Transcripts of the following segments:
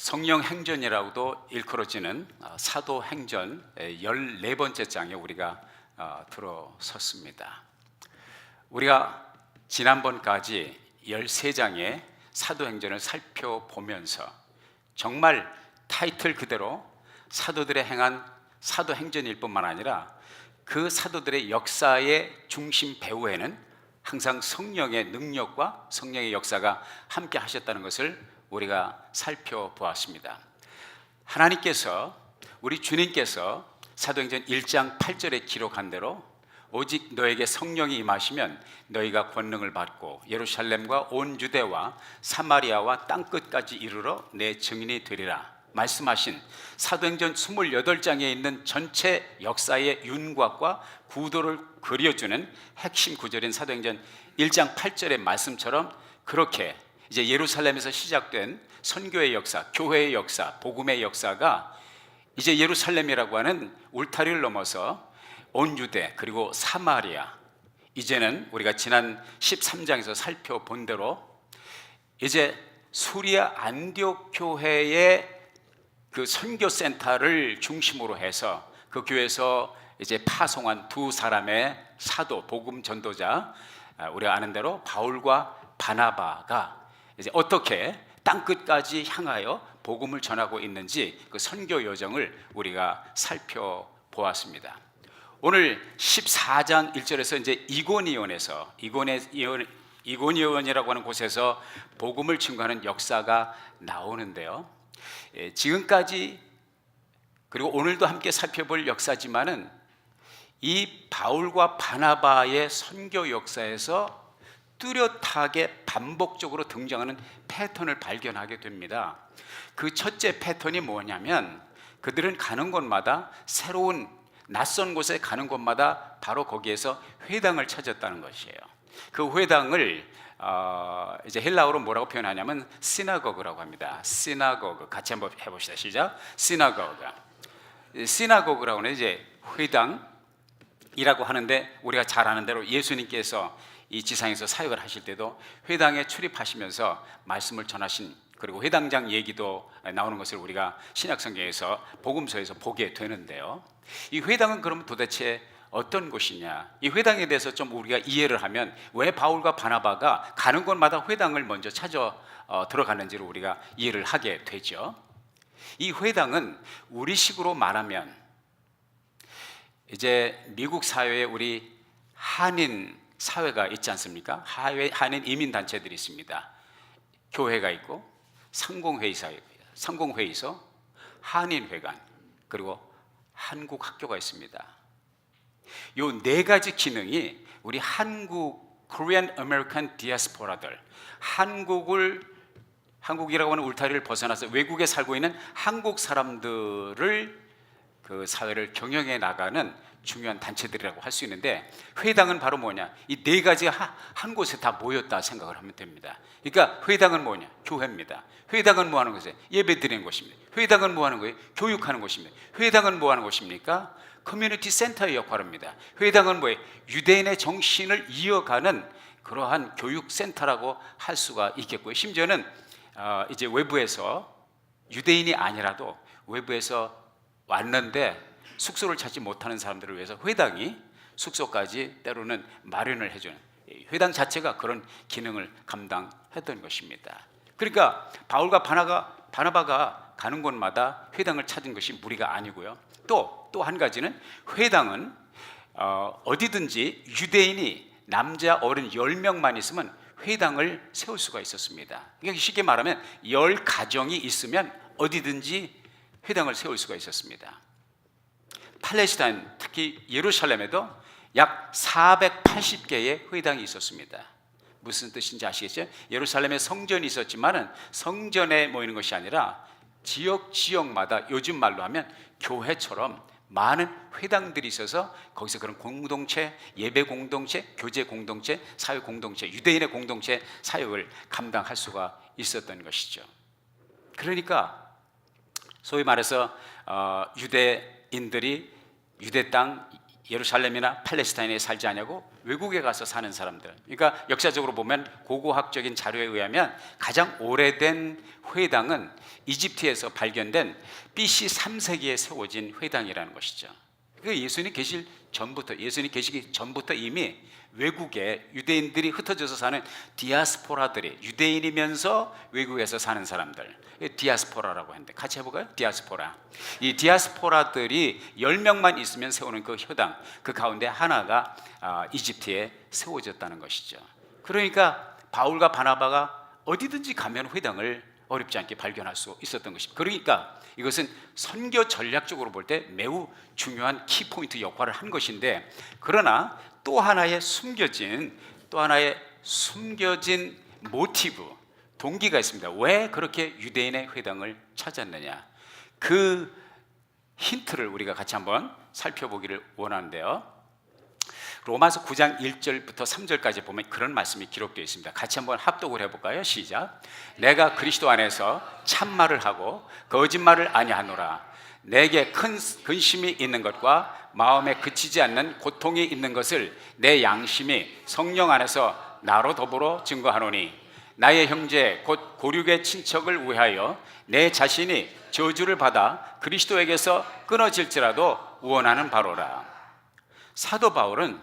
성령 행전이라고도 일컬어지는 사도행전 14번째 장에 우리가 들어섰습니다. 우리가 지난번까지 13장의 사도행전을 살펴보면서 정말 타이틀 그대로 사도들의 행한 사도행전일 뿐만 아니라 그 사도들의 역사의 중심 배후에는 항상 성령의 능력과 성령의 역사가 함께 하셨다는 것을 우리가 살펴보았습니다. 하나님께서, 우리 주님께서 사도행전 1장 8절에 기록한 대로 오직 너에게 성령이 임하시면 너희가 권능을 받고 예루살렘과 온 유대와 사마리아와 땅끝까지 이르러 내 증인이 되리라 말씀하신 사도행전 28장에 있는 전체 역사의 윤곽과 구도를 그려주는 핵심 구절인 사도행전 1장 8절의 말씀처럼 그렇게 이제 예루살렘에서 시작된 선교의 역사, 교회의 역사, 복음의 역사가 이제 예루살렘이라고 하는 울타리를 넘어서 온 유대 그리고 사마리아, 이제는 우리가 지난 13장에서 살펴본 대로 이제 수리아 안디옥 교회의 그 선교센터를 중심으로 해서 그 교회에서 이제 파송한 두 사람의 사도, 복음 전도자, 우리가 아는 대로 바울과 바나바가 이제 어떻게 땅끝까지 향하여 복음을 전하고 있는지 그 선교 여정을 우리가 살펴보았습니다. 오늘 14장 1절에서 이제 이고니온이라고 하는 곳에서 복음을 증거하는 역사가 나오는데요. 지금까지 그리고 오늘도 함께 살펴볼 역사지만은 이 바울과 바나바의 선교 역사에서 뚜렷하게 반복적으로 등장하는 패턴을 발견하게 됩니다. 그 첫째 패턴이 뭐냐면 그들은 가는 곳마다 새로운 낯선 곳에 가는 곳마다 바로 거기에서 회당을 찾았다는 것이에요. 그 회당을 이제 헬라어로 뭐라고 표현하냐면 시나고그라고 합니다. 시나고그 같이 한번 해봅시다. 시작. 시나고그. 시나고그라고는 이제 회당이라고 하는데 우리가 잘 아는 대로 예수님께서 이 지상에서 사역을 하실 때도 회당에 출입하시면서 말씀을 전하신, 그리고 회당장 얘기도 나오는 것을 우리가 신약성경에서 복음서에서 보게 되는데요. 이 회당은 그럼 도대체 어떤 곳이냐, 이 회당에 대해서 좀 우리가 이해를 하면 왜 바울과 바나바가 가는 곳마다 회당을 먼저 찾아 들어가는지를 우리가 이해를 하게 되죠. 이 회당은 우리식으로 말하면 이제 미국 사회에 우리 한인 사회가 있지 않습니까? 한인 이민단체들이 있습니다. 교회가 있고 상공회의소, 한인회관, 그리고 한국학교가 있습니다. 이 네 가지 기능이 우리 한국 Korean American 디아스포라들, 한국이라고 하는 울타리를 벗어나서 외국에 살고 있는 한국 사람들을 그 사회를 경영해 나가는 중요한 단체들이라고 할 수 있는데, 회당은 바로 뭐냐, 이 네 가지가 한 곳에 다 모였다 생각을 하면 됩니다. 그러니까 회당은 뭐냐, 교회입니다. 회당은 뭐 하는 곳이에요? 예배 드리는 곳입니다. 회당은 뭐 하는 거예요? 교육하는 곳입니다. 회당은 뭐 하는 곳입니까? 커뮤니티 센터의 역할입니다. 회당은 뭐예요? 유대인의 정신을 이어가는 그러한 교육센터라고 할 수가 있겠고요. 심지어는 이제 외부에서, 유대인이 아니라도 외부에서 왔는데 숙소를 찾지 못하는 사람들을 위해서 회당이 숙소까지 때로는 마련을 해주는, 회당 자체가 그런 기능을 감당했던 것입니다. 그러니까 바울과 바나바가 가는 곳마다 회당을 찾은 것이 무리가 아니고요. 또 한 가지는 회당은 어디든지 유대인이 남자 어른 10명만 있으면 회당을 세울 수가 있었습니다. 그러니까 쉽게 말하면 10가정이 있으면 어디든지 회당을 세울 수가 있었습니다. 팔레스타인, 특히 예루살렘에도 약 480개의 회당이 있었습니다. 무슨 뜻인지 아시겠죠? 예루살렘에 성전이 있었지만 성전에 모이는 것이 아니라 지역마다 요즘 말로 하면 교회처럼 많은 회당들이 있어서 거기서 그런 공동체, 예배 공동체, 교제 공동체, 사회 공동체, 유대인의 공동체 사역을 감당할 수가 있었던 것이죠. 그러니까 소위 말해서 유대인들이 유대 땅 예루살렘이나 팔레스타인에 살지 않냐고? 외국에 가서 사는 사람들. 그러니까 역사적으로 보면 고고학적인 자료에 의하면 가장 오래된 회당은 이집트에서 발견된 BC 3세기에 세워진 회당이라는 것이죠. 그 예수님 계시기 전부터 이미 외국에 유대인들이 흩어져서 사는 디아스포라들이, 유대인이면서 외국에서 사는 사람들, 디아스포라라고 하는데 같이 해볼까요? 디아스포라. 이 디아스포라들이 10명만 있으면 세우는 그 효당, 그 가운데 하나가 이집트에 세워졌다는 것이죠. 그러니까 바울과 바나바가 어디든지 가면 회당을 어렵지 않게 발견할 수 있었던 것입니다. 그러니까 이것은 선교 전략적으로 볼 때 매우 중요한 키포인트 역할을 한 것인데, 그러나 또 하나의 숨겨진 모티브, 동기가 있습니다. 왜 그렇게 유대인의 회당을 찾았느냐? 그 힌트를 우리가 같이 한번 살펴보기를 원하는데요. 로마서 9장 1절부터 3절까지 보면 그런 말씀이 기록되어 있습니다. 같이 한번 합독을 해볼까요? 시작. 내가 그리스도 안에서 참말을 하고 거짓말을 아니하노라. 내게 큰 근심이 있는 것과 마음에 그치지 않는 고통이 있는 것을 내 양심이 성령 안에서 나로 더불어 증거하노니, 나의 형제 곧 고륙의 친척을 위하여 내 자신이 저주를 받아 그리스도에게서 끊어질지라도 원하는 바로라. 사도 바울은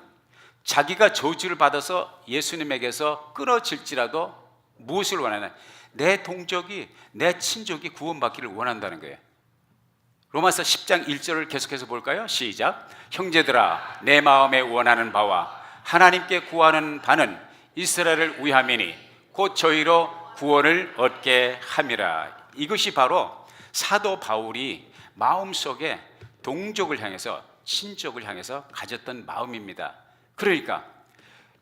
자기가 저주를 받아서 예수님에게서 끊어질지라도 무엇을 원하냐? 내 동족이, 내 친족이 구원받기를 원한다는 거예요. 로마서 10장 1절을 계속해서 볼까요? 시작. 형제들아, 내 마음에 원하는 바와 하나님께 구하는 바는 이스라엘을 위함이니 곧 저희로 구원을 얻게 함이라. 이것이 바로 사도 바울이 마음속에 동족을 향해서, 친족을 향해서 가졌던 마음입니다. 그러니까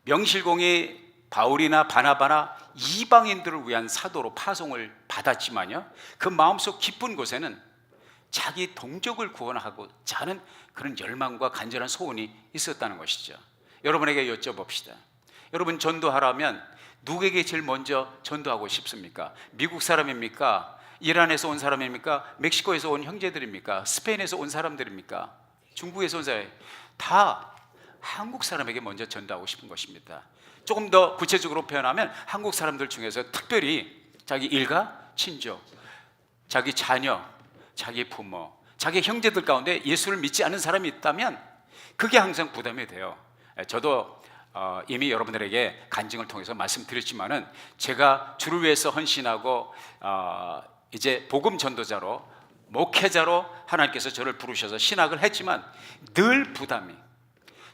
명실공히 바울이나 바나바나 이방인들을 위한 사도로 파송을 받았지만요, 그 마음속 깊은 곳에는 자기 동족을 구원하고자 하는 그런 열망과 간절한 소원이 있었다는 것이죠. 여러분에게 여쭤봅시다. 여러분, 전도하라면 누구에게 제일 먼저 전도하고 싶습니까? 미국 사람입니까? 이란에서 온 사람입니까? 멕시코에서 온 형제들입니까? 스페인에서 온 사람들입니까? 중국에서 온 사람, 다 한국 사람에게 먼저 전도하고 싶은 것입니다. 조금 더 구체적으로 표현하면 한국 사람들 중에서 특별히 자기 일가, 친족, 자기 자녀, 자기 부모, 자기 형제들 가운데 예수를 믿지 않는 사람이 있다면 그게 항상 부담이 돼요. 저도 이미 여러분들에게 간증을 통해서 말씀드렸지만은, 제가 주를 위해서 헌신하고 이제 복음 전도자로, 목회자로 하나님께서 저를 부르셔서 신학을 했지만 늘 부담이,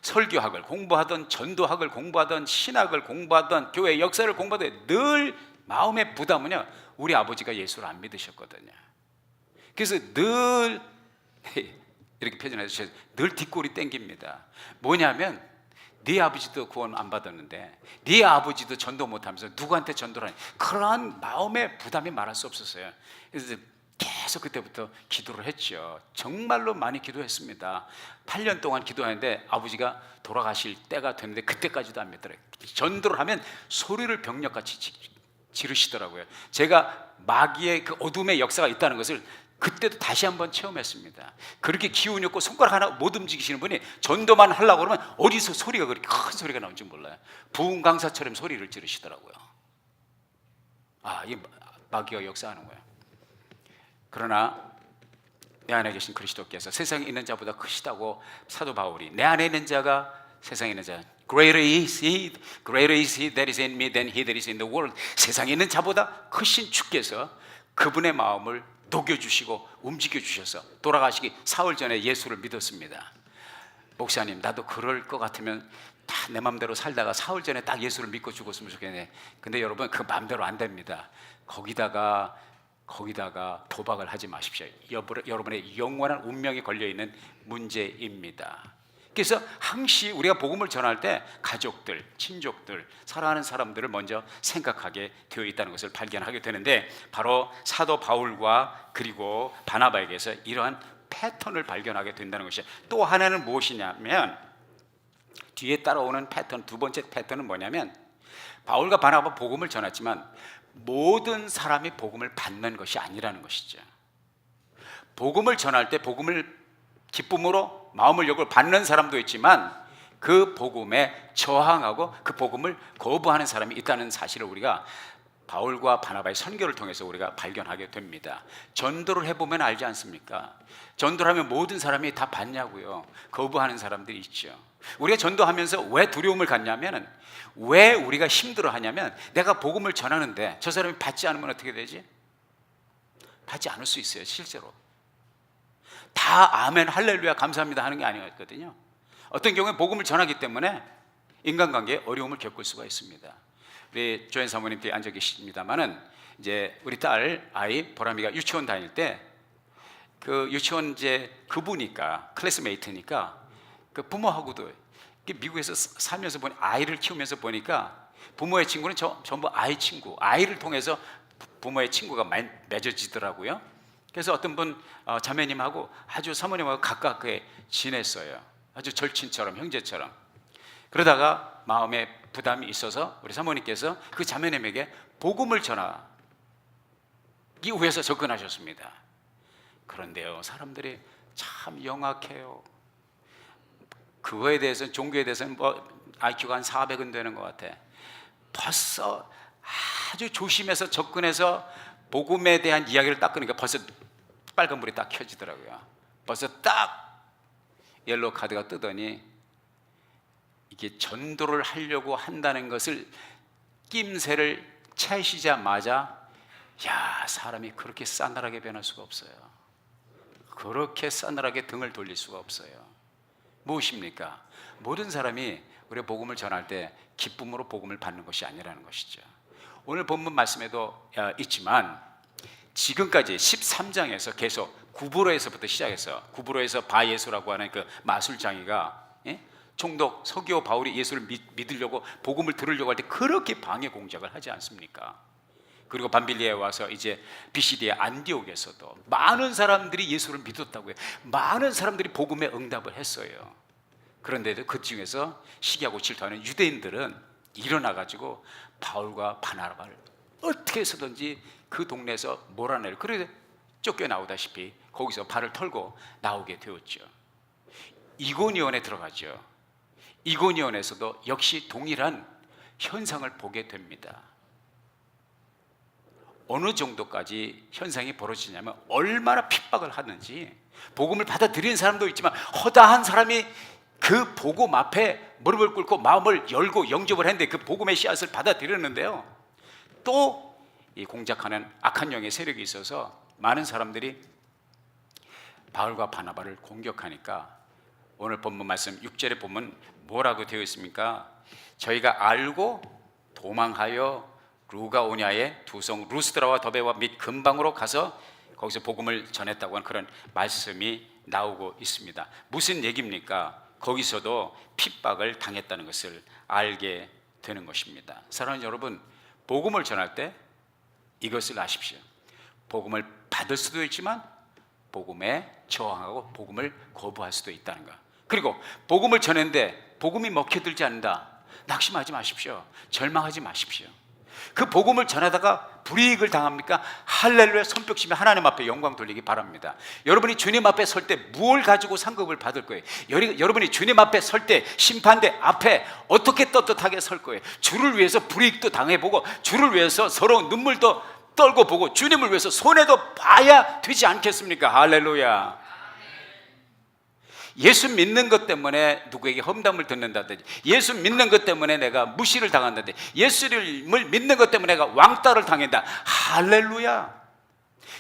설교학을 공부하던, 전도학을 공부하던, 신학을 공부하던, 교회 역사를 공부하던 늘 마음의 부담은요, 우리 아버지가 예수를 안 믿으셨거든요. 그래서 늘 이렇게 표현해 주셔서 늘 뒷골이 땡깁니다. 뭐냐면, 네 아버지도 구원 안 받았는데 네 아버지도 전도 못하면서 누구한테 전도를 하니, 그러한 마음의 부담이 말할 수 없었어요. 그래서 계속 그때부터 기도를 했죠. 정말로 많이 기도했습니다. 8년 동안 기도하는데 아버지가 돌아가실 때가 됐는데 그때까지도 안 믿더라고요. 전도를 하면 소리를 병력같이 지르시더라고요. 제가 마귀의 그 어둠의 역사가 있다는 것을 그때도 다시 한번 체험했습니다. 그렇게 기운이 없고 손가락 하나 못 움직이시는 분이 전도만 하려고 그러면 어디서 소리가 그렇게 큰 소리가 나온지 몰라요. 부흥 강사처럼 소리를 지르시더라고요. 이 마귀가 역사하는 거예요. 그러나 내 안에 계신 그리스도께서 세상에 있는 자보다 크시다고 사도 바울이, 내 안에 있는 자가 세상에 있는 자, greater is he that is in me than he that is in the world. 세상에 있는 자보다 크신 주께서 그분의 마음을 녹여주시고 움직여주셔서 돌아가시기 사흘 전에 예수를 믿었습니다. 목사님, 나도 그럴 것 같으면 다 내 마음대로 살다가 사흘 전에 딱 예수를 믿고 죽었으면 좋겠네. 근데 여러분, 그 마음대로 안 됩니다. 거기다가 도박을 하지 마십시오. 여러분의 영원한 운명이 걸려있는 문제입니다. 그래서 항시 우리가 복음을 전할 때 가족들, 친족들, 사랑하는 사람들을 먼저 생각하게 되어 있다는 것을 발견하게 되는데, 바로 사도 바울과 그리고 바나바에게서 이러한 패턴을 발견하게 된다는 것이에요. 또 하나는 무엇이냐면, 뒤에 따라오는 패턴, 두 번째 패턴은 뭐냐면, 바울과 바나바 복음을 전했지만 모든 사람이 복음을 받는 것이 아니라는 것이죠. 복음을 전할 때 복음을 기쁨으로 마음을 열고 받는 사람도 있지만 그 복음에 저항하고 그 복음을 거부하는 사람이 있다는 사실을 우리가 바울과 바나바의 선교를 통해서 우리가 발견하게 됩니다. 전도를 해보면 알지 않습니까? 전도를 하면 모든 사람이 다 받냐고요. 거부하는 사람들이 있죠. 우리가 전도하면서 왜 두려움을 갖냐면, 왜 우리가 힘들어하냐면, 내가 복음을 전하는데 저 사람이 받지 않으면 어떻게 되지? 받지 않을 수 있어요. 실제로 다 아멘 할렐루야 감사합니다 하는 게 아니었거든요. 어떤 경우에 복음을 전하기 때문에 인간관계에 어려움을 겪을 수가 있습니다. 우리 조연 사모님 뒤에 앉아 계십니다만은, 이제 우리 딸 아이 보람이가 유치원 다닐 때 그 유치원 이제 그부니까, 클래스메이트니까 그 부모하고도 미국에서 살면서 보니, 아이를 키우면서 보니까 부모의 친구는 전부 아이 친구, 아이를 통해서 부모의 친구가 맺어지더라고요. 그래서 어떤 분 자매님하고 아주 사모님하고 가깝게 지냈어요. 아주 절친처럼, 형제처럼. 그러다가 마음에 부담이 있어서 우리 사모님께서 그 자매님에게 복음을 전하기 위해서 접근하셨습니다. 그런데요, 사람들이 참 영악해요. 그거에 대해서는, 종교에 대해서는 IQ가 한 400은 되는 것 같아. 벌써 아주 조심해서 접근해서 복음에 대한 이야기를 딱 끄니까 벌써 빨간불이 딱 켜지더라고요. 벌써 딱 옐로우 카드가 뜨더니, 이게 전도를 하려고 한다는 것을 낌새를 채시자마자, 야, 사람이 그렇게 싸늘하게 변할 수가 없어요. 그렇게 싸늘하게 등을 돌릴 수가 없어요. 무엇입니까? 모든 사람이 우리가 복음을 전할 때 기쁨으로 복음을 받는 것이 아니라는 것이죠. 오늘 본문 말씀에도 있지만, 지금까지 13장에서 계속 구브로에서부터 시작해서, 구브로에서 바예수라고 하는 그 마술장이가 총독 서기오 바울이 예수를 믿으려고, 복음을 들으려고 할 때 그렇게 방해 공작을 하지 않습니까? 그리고 밤빌리에 와서 이제 비시디의 안디옥에서도 많은 사람들이 예수를 믿었다고요. 많은 사람들이 복음에 응답을 했어요. 그런데도 그 중에서 시기하고 질투하는 유대인들은 일어나가지고 바울과 바나바를 어떻게 해서든지 그 동네에서 몰아내려, 그래서 쫓겨나오다시피 거기서 발을 털고 나오게 되었죠. 이고니온에 들어가죠. 이고니온에서도 역시 동일한 현상을 보게 됩니다. 어느 정도까지 현상이 벌어지냐면, 얼마나 핍박을 하는지, 복음을 받아들이는 사람도 있지만 허다한 사람이 그 복음 앞에 무릎을 꿇고 마음을 열고 영접을 했는데 그 복음의 씨앗을 받아들였는데요, 또 이 공작하는 악한 영의 세력이 있어서 많은 사람들이 바울과 바나바를 공격하니까, 오늘 본문 말씀 6절에 보면 뭐라고 되어 있습니까? 저희가 알고 도망하여 루가오냐의 두 성 루스드라와 더베와 및 근방으로 가서 거기서 복음을 전했다고 하는 그런 말씀이 나오고 있습니다. 무슨 얘기입니까? 거기서도 핍박을 당했다는 것을 알게 되는 것입니다. 사랑하는 여러분, 복음을 전할 때 이것을 아십시오. 복음을 받을 수도 있지만 복음에 저항하고 복음을 거부할 수도 있다는 것. 그리고 복음을 전했는데 복음이 먹혀들지 않는다, 낙심하지 마십시오. 절망하지 마십시오. 그 복음을 전하다가 불이익을 당합니까? 할렐루야, 손뼉치며 하나님 앞에 영광 돌리기 바랍니다. 여러분이 주님 앞에 설 때 무엇을 가지고 상급을 받을 거예요? 여러분이 주님 앞에 설 때 심판대 앞에 어떻게 떳떳하게 설 거예요? 주를 위해서 불이익도 당해보고, 주를 위해서 서로 눈물도 떨고 보고, 주님을 위해서 손해도 봐야 되지 않겠습니까? 할렐루야. 예수 믿는 것 때문에 누구에게 험담을 듣는다든지, 예수 믿는 것 때문에 내가 무시를 당한다든지, 예수님을 믿는 것 때문에 내가 왕따를 당한다. 할렐루야.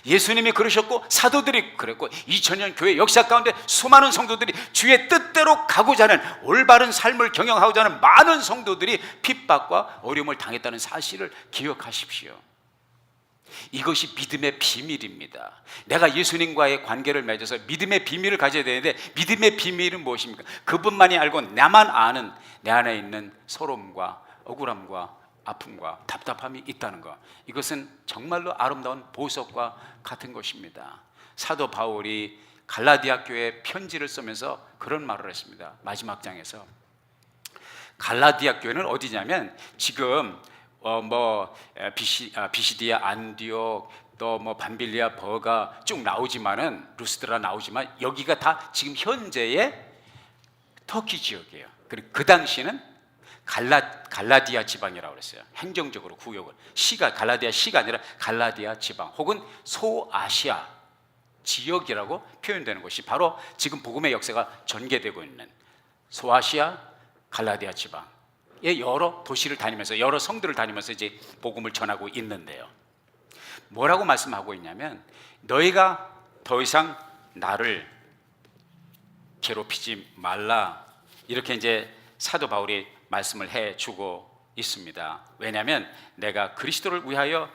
예수님이 그러셨고 사도들이 그랬고 2000년 교회 역사 가운데 수많은 성도들이 주의 뜻대로 가고자 하는 올바른 삶을 경영하고자 하는 많은 성도들이 핍박과 어려움을 당했다는 사실을 기억하십시오. 이것이 믿음의 비밀입니다. 내가 예수님과의 관계를 맺어서 믿음의 비밀을 가져야 되는데, 믿음의 비밀은 무엇입니까? 그분만이 알고 나만 아는 내 안에 있는 서러움과 억울함과 아픔과 답답함이 있다는 것, 이것은 정말로 아름다운 보석과 같은 것입니다. 사도 바울이 갈라디아 교회에 편지를 쓰면서 그런 말을 했습니다. 마지막 장에서 갈라디아 교회는 어디냐면, 지금 비시디아, 안디옥, 또 뭐 밤빌리아 버가 쭉 나오지만은 루스드라 나오지만 여기가 다 지금 현재의 터키 지역이에요. 그리고 그 당시는 갈라디아 지방이라고 그랬어요. 행정적으로 구역을 시가 갈라디아 시가 아니라 갈라디아 지방 혹은 소아시아 지역이라고 표현되는 것이 바로 지금 복음의 역사가 전개되고 있는 소아시아 갈라디아 지방의 여러 도시를 다니면서 여러 성들을 다니면서 이제 복음을 전하고 있는데요. 뭐라고 말씀하고 있냐면 너희가 더 이상 나를 괴롭히지 말라 이렇게 이제 사도 바울이 말씀을 해주고 있습니다. 왜냐하면 내가 그리스도를 위하여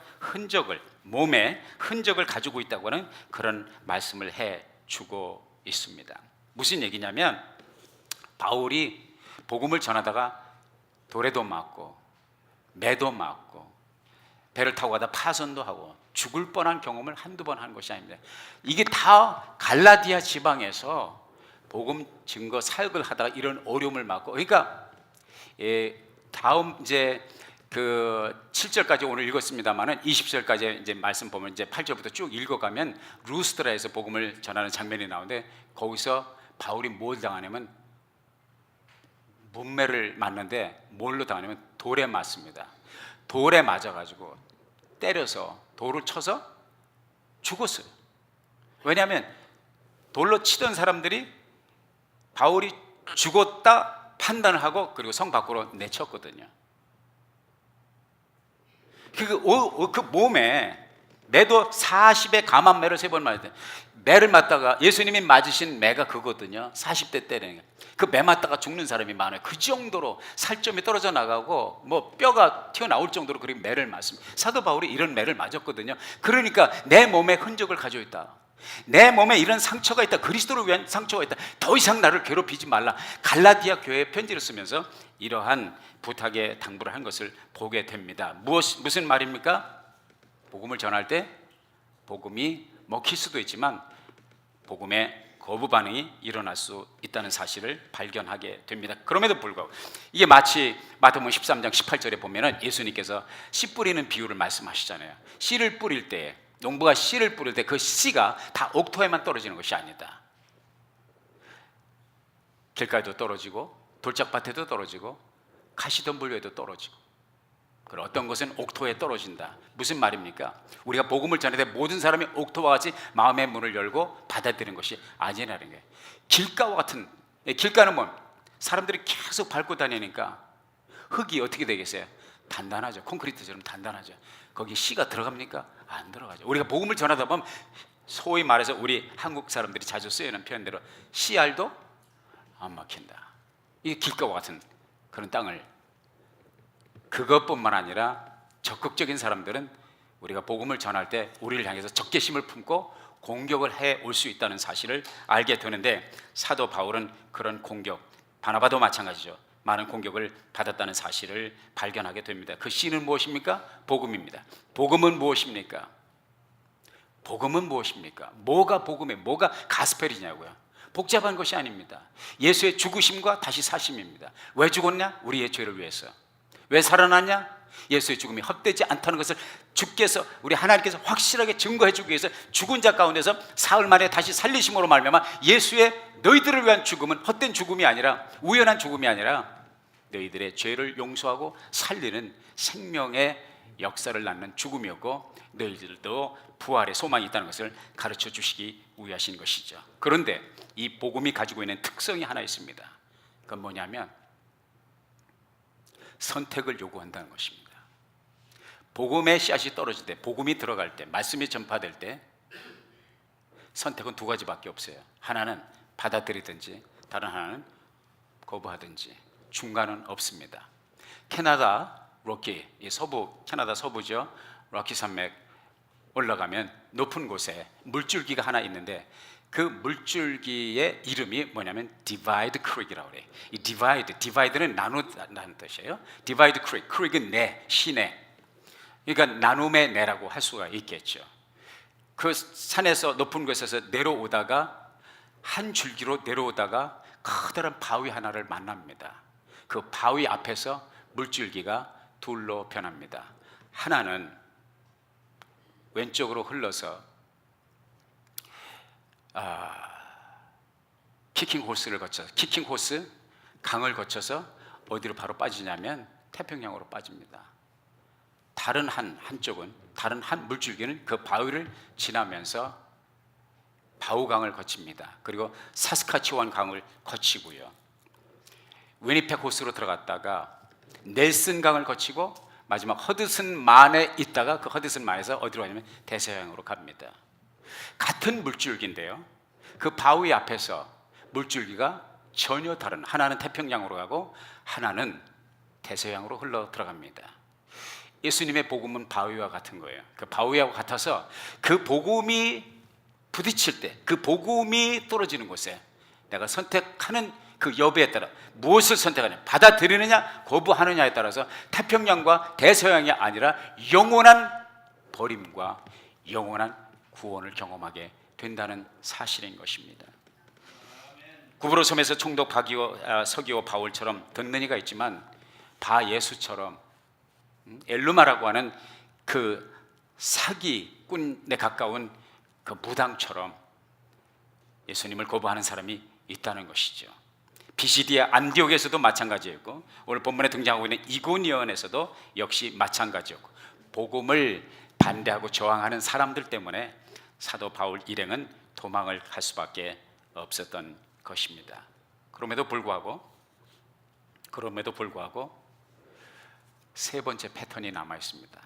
몸에 흔적을 가지고 있다고 하는 그런 말씀을 해주고 있습니다. 무슨 얘기냐면 바울이 복음을 전하다가 돌에도 맞고 매도 맞고 배를 타고 가다 파손도 하고 죽을 뻔한 경험을 한두 번 한 것이 아닙니다. 이게 다 갈라디아 지방에서 복음 증거 사역을 하다가 이런 어려움을 맞고 그러니까 다음 이제 그 7절까지 오늘 읽었습니다만은 20절까지 이제 말씀 보면 이제 8절부터 쭉 읽어가면 루스드라에서 복음을 전하는 장면이 나오는데 거기서 바울이 뭘 당하냐면 문매를 맞는데 뭘로 당하냐면 돌에 맞습니다. 돌에 맞아가지고 때려서 돌을 쳐서 죽었어요. 왜냐하면 돌로 치던 사람들이 바울이 죽었다 판단을 하고 그리고 성 밖으로 내쳤거든요. 그 몸에 매도 40의 감한 매를 3번 맞았대. 매를 맞다가 예수님이 맞으신 매가 그거거든요. 40대 때는 그 매 맞다가 죽는 사람이 많아요. 그 정도로 살점이 떨어져 나가고 뭐 뼈가 튀어나올 정도로 그렇게 매를 맞습니다. 사도 바울이 이런 매를 맞았거든요. 그러니까 내 몸에 흔적을 가지고 있다. 내 몸에 이런 상처가 있다. 그리스도를 위한 상처가 있다. 더 이상 나를 괴롭히지 말라. 갈라디아 교회에 편지를 쓰면서 이러한 부탁의 당부를 한 것을 보게 됩니다. 무슨 말입니까? 복음을 전할 때 복음이 먹힐 수도 있지만 복음의 거부 반응이 일어날 수 있다는 사실을 발견하게 됩니다. 그럼에도 불구하고 이게 마치 마태복음 13장 18절에 보면은 예수님께서 씨 뿌리는 비유를 말씀하시잖아요. 씨를 뿌릴 때 농부가 씨를 뿌릴 때 그 씨가 다 옥토에만 떨어지는 것이 아니다. 길가에도 떨어지고 돌짝밭에도 떨어지고 가시덤불 위에도 떨어지고 그리고 어떤 것은 옥토에 떨어진다. 무슨 말입니까? 우리가 복음을 전할 때 모든 사람이 옥토와 같이 마음의 문을 열고 받아들이는 것이 아니라는 거예요. 길가와 같은 길가는 뭐 사람들이 계속 밟고 다니니까 흙이 어떻게 되겠어요? 단단하죠. 콘크리트처럼 단단하죠. 거기 씨가 들어갑니까? 안 들어가죠. 우리가 복음을 전하다 보면 소위 말해서 우리 한국 사람들이 자주 쓰이는 표현대로 씨알도 안 막힌다. 이게 길가와 같은 그런 땅을 그것뿐만 아니라 적극적인 사람들은 우리가 복음을 전할 때 우리를 향해서 적개심을 품고 공격을 해 올 수 있다는 사실을 알게 되는데 사도 바울은 그런 공격, 바나바도 마찬가지죠. 많은 공격을 받았다는 사실을 발견하게 됩니다. 그 씨는 무엇입니까? 복음입니다. 복음은 무엇입니까? 복음은 무엇입니까? 뭐가 복음에 뭐가 가스펠이냐고요. 복잡한 것이 아닙니다. 예수의 죽으심과 다시 사심입니다. 왜 죽었냐? 우리의 죄를 위해서. 왜 살아났냐? 예수의 죽음이 헛되지 않다는 것을 주께서 우리 하나님께서 확실하게 증거해 주기 위해서 죽은 자 가운데서 사흘 만에 다시 살리심으로 말미암아 예수의 너희들을 위한 죽음은 헛된 죽음이 아니라 우연한 죽음이 아니라 너희들의 죄를 용서하고 살리는 생명의 역사를 낳는 죽음이었고 너희들도 부활의 소망이 있다는 것을 가르쳐 주시기 위하신 것이죠. 그런데 이 복음이 가지고 있는 특성이 하나 있습니다. 그건 뭐냐면 선택을 요구한다는 것입니다. 복음의 씨앗이 떨어질 때, 복음이 들어갈 때, 말씀이 전파될 때 선택은 두 가지밖에 없어요. 하나는 받아들이든지 다른 하나는 거부하든지 중간은 없습니다. 캐나다 로키, 캐나다 서부죠. 로키 산맥 올라가면 높은 곳에 물줄기가 하나 있는데 그 물줄기의 이름이 뭐냐면 Divide Creek이라고 그래요. 이 Divide는 나누다는 뜻이에요. Divide Creek, Creek은 내, 시내. 그러니까 나눔의 내라고 할 수가 있겠죠. 그 산에서 높은 곳에서 내려오다가 한 줄기로 내려오다가 커다란 바위 하나를 만납니다. 그 바위 앞에서 물줄기가 둘로 변합니다. 하나는 왼쪽으로 흘러서 키킹 호스를 거쳐서 키킹 호스 강을 거쳐서 어디로 바로 빠지냐면 태평양으로 빠집니다. 다른 한쪽은 다른 한 물줄기는 그 바위를 지나면서 바우강을 거칩니다. 그리고 사스카치완 강을 거치고요. 위니펙 호스로 들어갔다가 넬슨 강을 거치고 마지막 허드슨만에 있다가 그 허드슨만에서 어디로 가냐면 대서양으로 갑니다. 같은 물줄기인데요, 그 바위 앞에서 물줄기가 전혀 다른, 하나는 태평양으로 가고 하나는 대서양으로 흘러 들어갑니다. 예수님의 복음은 바위와 같은 거예요. 그 바위와 같아서 그 복음이 부딪힐 때, 그 복음이 떨어지는 곳에 내가 선택하는 그 여부에 따라 무엇을 선택하느냐, 받아들이느냐 거부하느냐에 따라서 태평양과 대서양이 아니라 영원한 버림과 영원한 구원을 경험하게 된다는 사실인 것입니다. 구브로 섬에서 총독 서기오 바울처럼 듣는 이가 있지만 바 예수처럼 엘루마라고 하는 그 사기꾼에 가까운 그 무당처럼 예수님을 거부하는 사람이 있다는 것이죠. 비시디아 안디옥에서도 마찬가지였고 오늘 본문에 등장하고 있는 이고니온에서도 역시 마찬가지였고 복음을 반대하고 저항하는 사람들 때문에 사도 바울 일행은 도망을 할 수밖에 없었던 것입니다. 그럼에도 불구하고 세 번째 패턴이 남아 있습니다.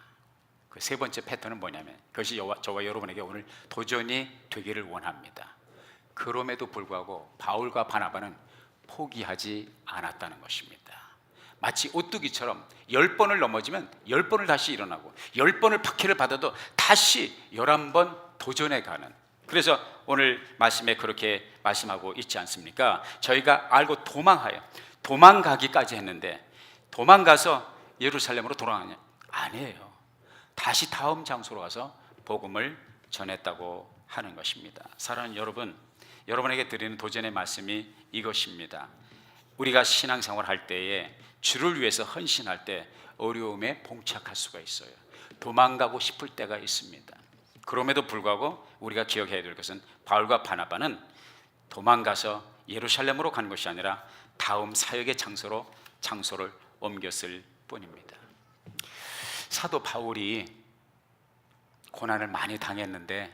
그 세 번째 패턴은 뭐냐면 그것이 저와 여러분에게 오늘 도전이 되기를 원합니다. 그럼에도 불구하고 바울과 바나바는 포기하지 않았다는 것입니다. 마치 오뚜기처럼 10번을 넘어지면 10번을 다시 일어나고 10번을 박해를 받아도 다시 11번 도전해 가는, 그래서 오늘 말씀에 그렇게 말씀하고 있지 않습니까? 저희가 알고 도망가기까지 했는데 도망가서 예루살렘으로 돌아가냐? 아니에요. 다시 다음 장소로 가서 복음을 전했다고 하는 것입니다. 사랑하는 여러분, 여러분에게 드리는 도전의 말씀이 이것입니다. 우리가 신앙생활 할 때에 주를 위해서 헌신할 때 어려움에 봉착할 수가 있어요. 도망가고 싶을 때가 있습니다. 그럼에도 불구하고 우리가 기억해야 될 것은 바울과 바나바는 도망가서 예루살렘으로 간 것이 아니라 다음 사역의 장소를 옮겼을 뿐입니다. 사도 바울이 고난을 많이 당했는데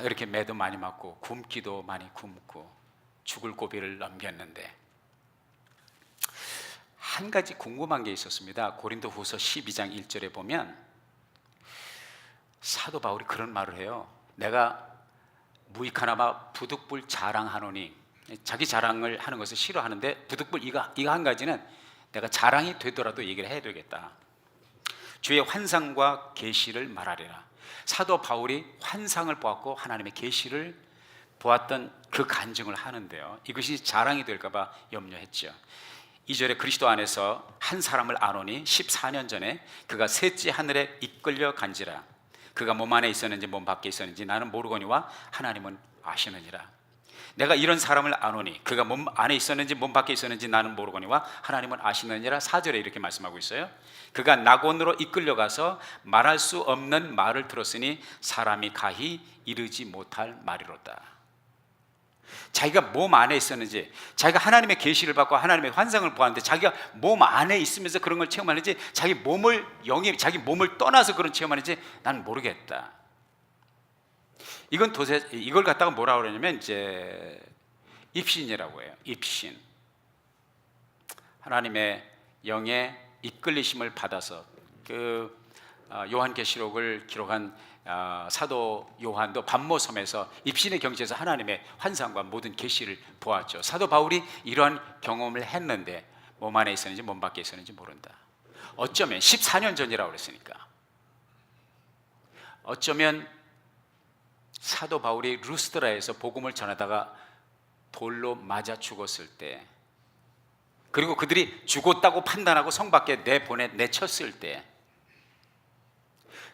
이렇게 매도 많이 맞고 굶기도 많이 굶고 죽을 고비를 넘겼는데 한 가지 궁금한 게 있었습니다. 고린도후서 12장 1절에 보면 사도 바울이 그런 말을 해요. 내가 무익하나마 부득불 자랑하노니, 자기 자랑을 하는 것을 싫어하는데 부득불 이거 한 가지는 내가 자랑이 되더라도 얘기를 해야 되겠다. 주의 환상과 계시를 말하리라. 사도 바울이 환상을 보았고 하나님의 계시를 보았던 그 간증을 하는데요, 이것이 자랑이 될까 봐 염려했죠. 2절에 그리스도 안에서 한 사람을 아노니 14년 전에 그가 셋째 하늘에 이끌려 간지라. 그가 몸 안에 있었는지 몸 밖에 있었는지 나는 모르거니와 하나님은 아시느니라. 내가 이런 사람을 아노니 그가 몸 안에 있었는지 몸 밖에 있었는지 나는 모르거니와 하나님은 아시느니라. 4절에 이렇게 말씀하고 있어요. 그가 낙원으로 이끌려가서 말할 수 없는 말을 들었으니 사람이 가히 이르지 못할 말이로다. 자기가 몸 안에 있었는지, 자기가 하나님의 계시를 받고 하나님의 환상을 보았는데 자기가 몸 안에 있으면서 그런 걸 체험하는지, 자기 몸을 떠나서 그런 체험하는지 나는 모르겠다. 이걸 갖다가 뭐라고 그러냐면 이제 입신이라고 해요. 입신. 하나님의 영의 이끌리심을 받아서 그 요한계시록을 기록한 사도 요한도 반모섬에서 입신의 경지에서 하나님의 환상과 모든 계시를 보았죠. 사도 바울이 이러한 경험을 했는데 몸 안에 있었는지 몸 밖에 있었는지 모른다. 어쩌면 14년 전이라고 그랬으니까 어쩌면 사도 바울이 루스드라에서 복음을 전하다가 돌로 맞아 죽었을 때, 그리고 그들이 죽었다고 판단하고 성 밖에 내쳤을 때,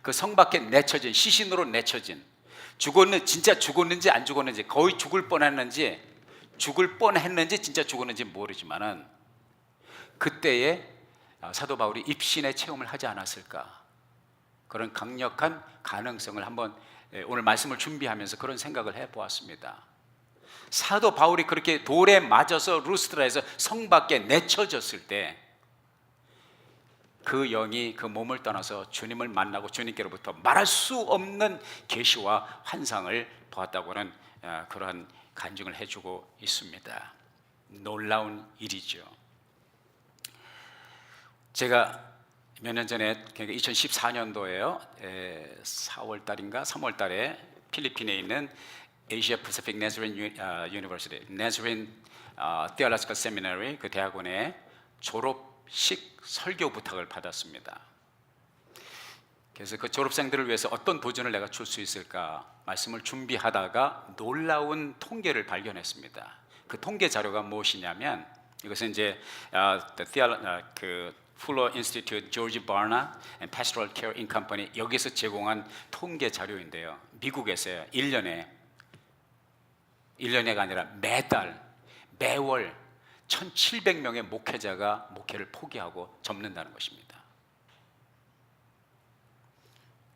그 성 밖에 내쳐진, 시신으로 내쳐진, 진짜 죽었는지 안 죽었는지, 거의 죽을 뻔했는지 진짜 죽었는지 모르지만은 그때에 사도 바울이 입신의 체험을 하지 않았을까, 그런 강력한 가능성을 한번 오늘 말씀을 준비하면서 그런 생각을 해보았습니다. 사도 바울이 그렇게 돌에 맞아서 루스드라에서 성 밖에 내쳐졌을 때 그 영이 그 몸을 떠나서 주님을 만나고 주님께로부터 말할 수 없는 계시와 환상을 보았다고는 그러한 간증을 해주고 있습니다. 놀라운 일이죠. 제가 몇 년 전에, 그러니까 2014년도에요 4월 달인가 3월 달에 필리핀에 있는 Asia Pacific Nazarene University, Nazarene Theological Seminary, 그 대학원에 졸업식 설교 부탁을 받았습니다. 그래서 그 졸업생들을 위해서 어떤 도전을 내가 줄 수 있을까 말씀을 준비하다가 놀라운 통계를 발견했습니다. 그 통계 자료가 무엇이냐면, 이것은 이제 그 Fuller Institute, George Barna and Pastoral Care in Company, 여기서 제공한 통계 자료인데요. 미국에서요 1년에가 아니라 매월 1700명의 목회자가 목회를 포기하고 접는다는 것입니다.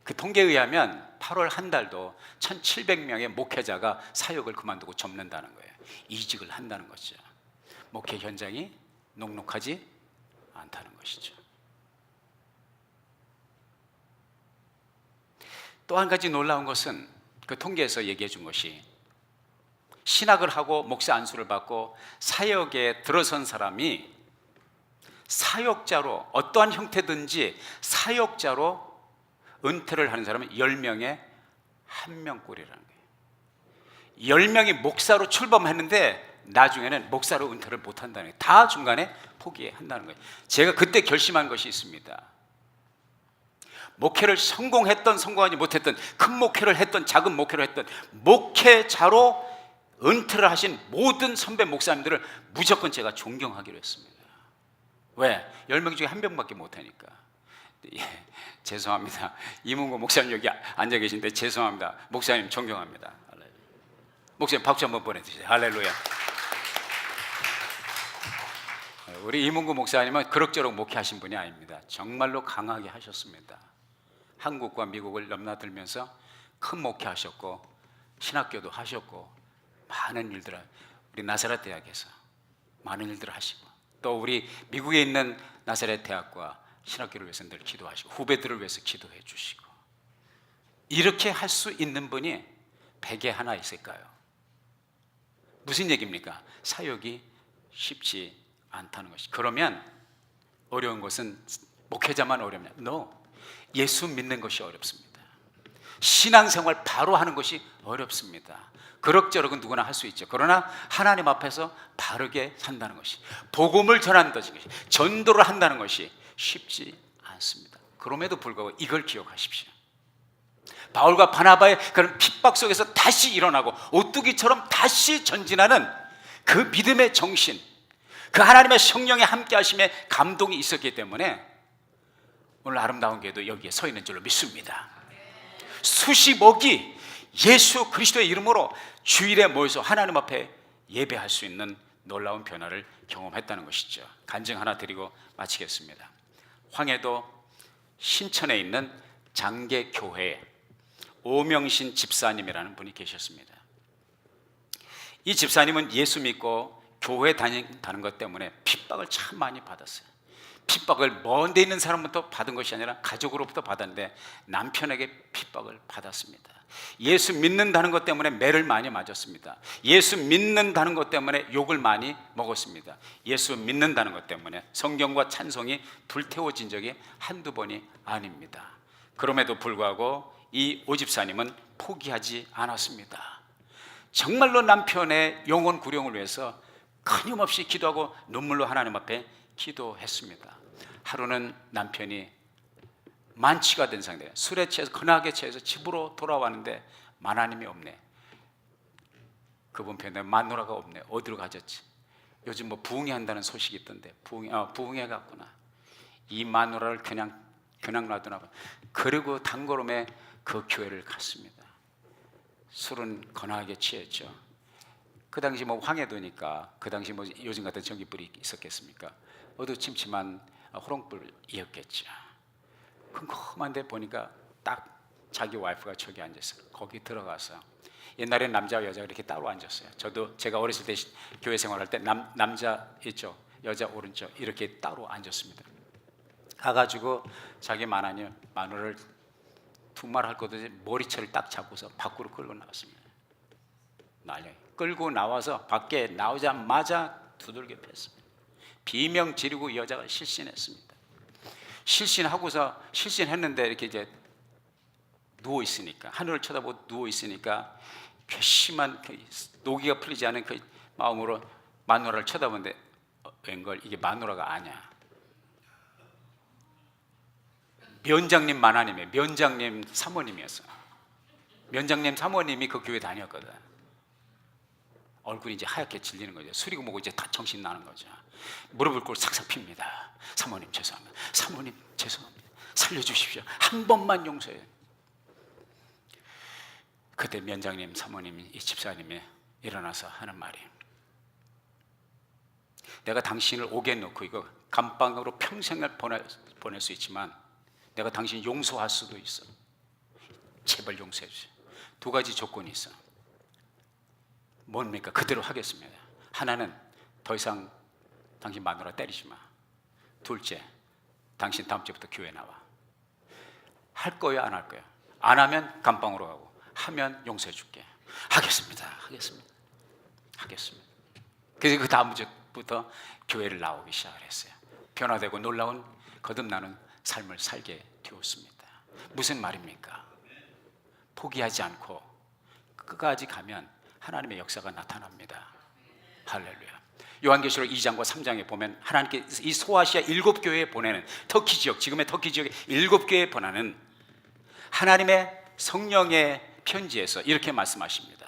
그 통계에 의하면 8월 한 달도 1700명의 목회자가 사역을 그만두고 접는다는 거예요. 이직을 한다는 거죠. 목회 현장이 녹록하지 않다는 것이죠. 또 한 가지 놀라운 것은 그 통계에서 얘기해 준 것이, 신학을 하고 목사 안수를 받고 사역에 들어선 사람이 사역자로, 어떠한 형태든지 사역자로 은퇴를 하는 사람은 10명에 1명꼴이라는 거예요. 10명이 목사로 출범했는데 나중에는 목사로 은퇴를 못한다는 거예요. 다 중간에 포기한다는 거예요. 제가 그때 결심한 것이 있습니다. 목회를 성공했던 성공하지 못했던, 큰 목회를 했던 작은 목회를 했던 목회자로 은퇴를 하신 모든 선배 목사님들을 무조건 제가 존경하기로 했습니다. 왜? 10명 중에 1명밖에 못하니까. 예, 죄송합니다. 이문구 목사님 여기 앉아 계신데 죄송합니다. 목사님 존경합니다. 목사님 박수 한번 보내주세요. 할렐루야. 우리 이문구 목사님은 그럭저럭 목회하신 분이 아닙니다. 정말로 강하게 하셨습니다. 한국과 미국을 넘나들면서 큰 목회하셨고 신학교도 하셨고 많은 일들을, 우리 나사렛 대학에서 많은 일들을 하시고, 또 우리 미국에 있는 나사렛 대학과 신학교를 위해서 늘 기도하시고 후배들을 위해서 기도해 주시고, 이렇게 할 수 있는 분이 100에 하나 있을까요? 무슨 얘기입니까? 사역이 쉽지 않다는 것이. 그러면 어려운 것은 목회자만 어렵냐? No. 예수 믿는 것이 어렵습니다. 신앙생활 바로 하는 것이 어렵습니다. 그럭저럭은 누구나 할 수 있죠. 그러나 하나님 앞에서 바르게 산다는 것이, 복음을 전하는 것이, 전도를 한다는 것이 쉽지 않습니다. 그럼에도 불구하고 이걸 기억하십시오. 바울과 바나바의 그런 핍박 속에서 다시 일어나고 오뚜기처럼 다시 전진하는 그 믿음의 정신, 그 하나님의 성령의 함께 하심에 감동이 있었기 때문에 오늘 아름다운 교회도 여기에 서 있는 줄로 믿습니다. 수십억이 예수 그리스도의 이름으로 주일에 모여서 하나님 앞에 예배할 수 있는 놀라운 변화를 경험했다는 것이죠. 간증 하나 드리고 마치겠습니다. 황해도 신천에 있는 장계교회에 오명신 집사님이라는 분이 계셨습니다. 이 집사님은 예수 믿고 교회 다닌다는 것 때문에 핍박을 참 많이 받았어요. 핍박을 먼 데 있는 사람부터 받은 것이 아니라 가족으로부터 받았는데 남편에게 핍박을 받았습니다. 예수 믿는다는 것 때문에 매를 많이 맞았습니다. 예수 믿는다는 것 때문에 욕을 많이 먹었습니다. 예수 믿는다는 것 때문에 성경과 찬송이 불태워진 적이 한두 번이 아닙니다. 그럼에도 불구하고 이 오집사님은 포기하지 않았습니다. 정말로 남편의 영혼 구령을 위해서 끊임없이 기도하고 눈물로 하나님 앞에 기도했습니다. 하루는 남편이 만취가 된 상태, 술에 취해서 거나하게 취해서 집으로 돌아왔는데 마나님이 없네. 그분 편에 마누라가 없네. 어디로 가졌지? 요즘 뭐 부흥회 한다는 소식이 있던데 부흥회 갔구나. 이 마누라를 그냥 놔두나 봐. 그리고 단걸음에 그 교회를 갔습니다. 술은 거나하게 취했죠. 그 당시 뭐 황해도니까 그 당시 뭐 요즘 같은 전기불이 있었겠습니까? 어두침침한 호롱불이었겠죠. 컴컴한데 보니까 딱 자기 와이프가 저기 앉았어요. 거기 들어가서 옛날에는 남자와 여자가 이렇게 따로 앉았어요. 저도 제가 어렸을 때 교회 생활할 때 남자 있죠, 여자 오른쪽 이렇게 따로 앉았습니다. 가가지고 자기 마누라를 두말 할 것도 없이 머리채를 딱 잡고서 밖으로 끌고 나왔습니다. 난리. 끌고 나와서 밖에 나오자마자 두들겨 팼습니다. 비명 지르고 여자가 실신했습니다. 실신했는데 이렇게 이제 누워 있으니까, 하늘을 쳐다보고 누워 있으니까 괘씸한 노기가 풀리지 않은 그 마음으로 마누라를 쳐다보는데 웬걸 이게 마누라가 아니야. 면장님 마나님의 면장님 사모님이었어. 면장님 사모님이 그 교회 다녔거든. 얼굴이 이제 하얗게 질리는 거죠. 술이고 뭐고 이제 다 정신 나는 거죠. 무릎을 꿇고 삭삭 핍니다. 사모님 죄송합니다. 사모님 죄송합니다. 살려주십시오. 한 번만 용서해요. 그때 면장님 사모님이, 이 집사님이 일어나서 하는 말이, 내가 당신을 옥에 넣고 이거 감방으로 평생을 보낼 수 있지만 내가 당신 용서할 수도 있어. 제발 용서해 주세요. 두 가지 조건이 있어. 뭡니까? 그대로 하겠습니다. 하나는 더 이상 당신 마누라 때리지 마. 둘째, 당신 다음 주부터 교회 나와. 할 거야 안 할 거야? 안 하면 감방으로 가고, 하면 용서해 줄게. 하겠습니다. 그래서 그 다음 주부터 교회를 나오기 시작을 했어요. 변화되고 놀라운 거듭나는 삶을 살게 되었습니다. 무슨 말입니까? 포기하지 않고 끝까지 가면 하나님의 역사가 나타납니다. 할렐루야. 요한계시록 2장과 3장에 보면 하나님께 이 소아시아 7교회에 보내는, 터키 지역, 지금의 터키 지역의 7교회에 보내는 하나님의 성령의 편지에서 이렇게 말씀하십니다.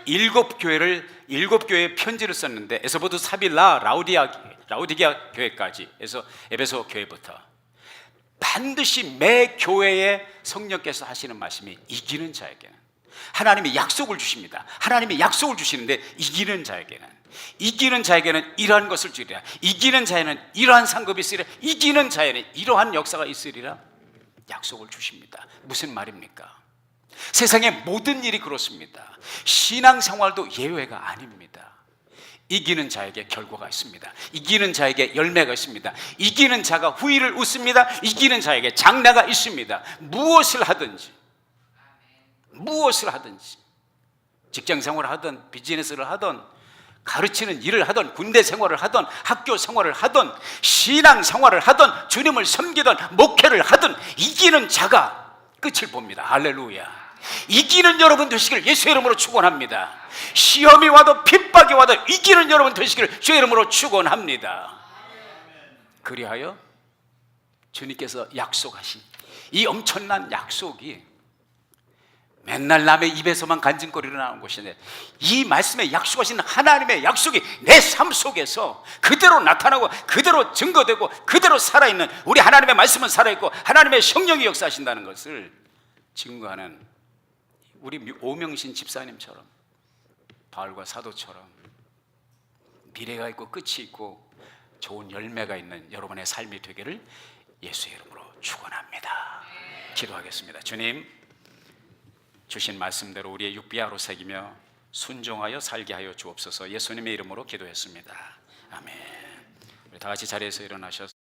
7교회의 편지를 썼는데, 에스보드, 사빌라, 라우디게아 교회까지 해서 에베소 교회부터 반드시 매 교회에 성령께서 하시는 말씀이, 이기는 자에게는 하나님이 약속을 주십니다. 하나님이 약속을 주시는데, 이기는 자에게는 이러한 것을 주리라. 이기는 자에는 이러한 상급이 있으리라. 이기는 자에는 이러한 역사가 있으리라. 약속을 주십니다. 무슨 말입니까? 세상의 모든 일이 그렇습니다. 신앙생활도 예외가 아닙니다. 이기는 자에게 결과가 있습니다. 이기는 자에게 열매가 있습니다. 이기는 자가 후일을 웃습니다. 이기는 자에게 장래가 있습니다. 무엇을 하든지 직장 생활을 하든 비즈니스를 하든 가르치는 일을 하든 군대 생활을 하든 학교 생활을 하든 신앙 생활을 하든 주님을 섬기든 목회를 하든 이기는 자가 끝을 봅니다. 할렐루야. 이기는 여러분 되시길 예수의 이름으로 축원합니다. 시험이 와도 핍박이 와도 이기는 여러분 되시길 주의 이름으로 축원합니다. 그리하여 주님께서 약속하신 이 엄청난 약속이 맨날 남의 입에서만 간증거리로 나오는 것인데, 이 말씀에 약속하신 하나님의 약속이 내 삶 속에서 그대로 나타나고 그대로 증거되고 그대로 살아있는, 우리 하나님의 말씀은 살아있고 하나님의 성령이 역사하신다는 것을 증거하는 우리 오명신 집사님처럼, 바울과 사도처럼 미래가 있고 끝이 있고 좋은 열매가 있는 여러분의 삶이 되기를 예수의 이름으로 축원합니다. 기도하겠습니다. 주님, 주신 말씀대로 우리의 육비하로 새기며 순종하여 살게 하여 주옵소서. 예수님의 이름으로 기도했습니다. 아멘. 우리 다 같이 자리에서 일어나셔서